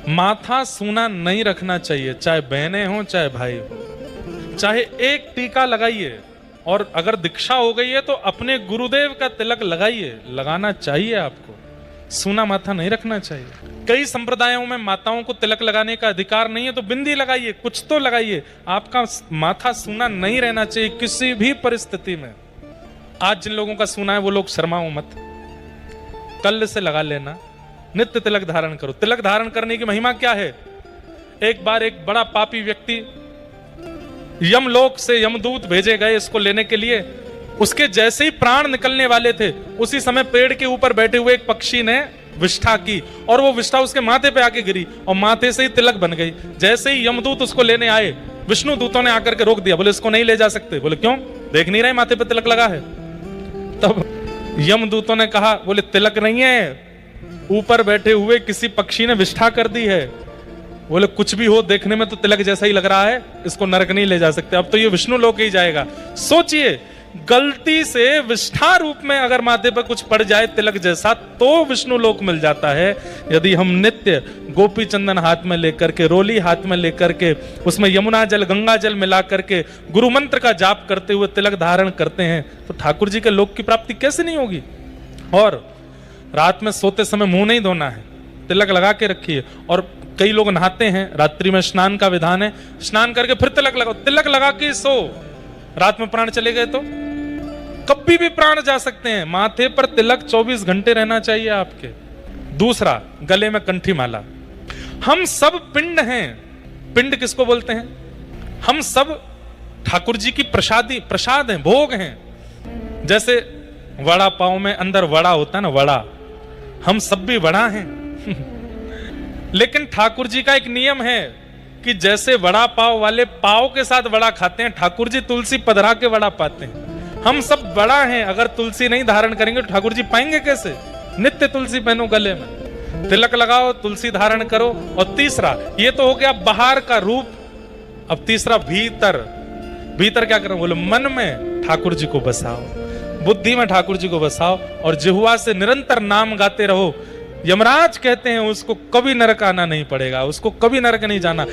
माथा सूना नहीं रखना चाहिए, चाहे बहनें हो चाहे भाई हो। चाहे एक टीका लगाइए, और अगर दीक्षा हो गई है तो अपने गुरुदेव का तिलक लगाइए, लगाना चाहिए आपको। सूना माथा नहीं रखना चाहिए। कई संप्रदायों में माताओं को तिलक लगाने का अधिकार नहीं है, तो बिंदी लगाइए, कुछ तो लगाइए। आपका माथा सूना नहीं रहना चाहिए किसी भी परिस्थिति में। आज जिन लोगों का सूना है वो लोग शर्माओ मत, कल से लगा लेना। नित्य तिलक धारण करो। तिलक धारण करने की महिमा क्या है? एक बार एक बड़ा पापी व्यक्ति यमलोक से यमदूत भेजे गए इसको लेने के लिए। उसके जैसे ही प्राण निकलने वाले थे, उसी समय पेड़ के ऊपर बैठे हुए एक पक्षी ने विष्ठा की, और वो विष्ठा उसके माथे पे आके गिरी और माथे से ही तिलक बन गई। जैसे ही यमदूत उसको लेने आए, विष्णु दूतों ने आकर के रोक दिया। बोले इसको नहीं ले जा सकते। बोले क्यों? देख नहीं रहे माथे पे तिलक लगा है? तब यमदूतों ने कहा, बोले तिलक नहीं है, ऊपर बैठे हुए किसी पक्षी ने विष्ठा कर दी है। बोले कुछ भी हो, देखने में तो तिलक जैसा ही लग रहा है, इसको नरक नहीं ले जा सकते। अब तो ये विष्णु लोक ही जाएगा। सोचिए, गलती से विष्ठा रूप में अगर माथे पर कुछ पड़ जाए तिलक जैसा, तो विष्णु लोक मिल जाता है। यदि हम नित्य गोपी चंदन हाथ में लेकर के, रोली हाथ में लेकर के, उसमें यमुना जल गंगा जल मिला करके गुरु मंत्र का जाप करते हुए तिलक धारण करते हैं, तो ठाकुर जी के लोक की प्राप्ति कैसे नहीं होगी। और रात में सोते समय मुंह नहीं धोना है, तिलक लगा के रखिए। और कई लोग नहाते हैं, रात्रि में स्नान का विधान है, स्नान करके फिर तिलक लगाओ। तिलक लगा के सो, रात में प्राण चले गए तो कभी भी प्राण जा सकते हैं। माथे पर तिलक 24 घंटे रहना चाहिए आपके। दूसरा, गले में कंठी माला। हम सब पिंड हैं। पिंड किसको बोलते हैं? हम सब ठाकुर जी की प्रसाद हैं, भोग हैं। जैसे वड़ा पाव में अंदर वड़ा होता है ना, वड़ा, हम सब भी वड़ा हैं। लेकिन ठाकुर जी का एक नियम है कि जैसे वड़ा पाव वाले पाव के साथ वड़ा खाते हैं, ठाकुर जी तुलसी पधरा के वड़ा पाते हैं। हम सब वड़ा हैं। अगर तुलसी नहीं धारण करेंगे तो ठाकुर जी पाएंगे कैसे? नित्य तुलसी पहनो गले में, तिलक लगाओ, तुलसी धारण करो। और तीसरा, ये तो हो गया बाहर का रूप। अब तीसरा, भीतर। भीतर क्या करो? बोलो मन में ठाकुर जी को बसाओ, बुद्धि में ठाकुर जी को बसाओ, और जिह्वा से निरंतर नाम गाते रहो। यमराज कहते हैं उसको कभी नरक आना नहीं पड़ेगा, उसको कभी नरक नहीं जाना।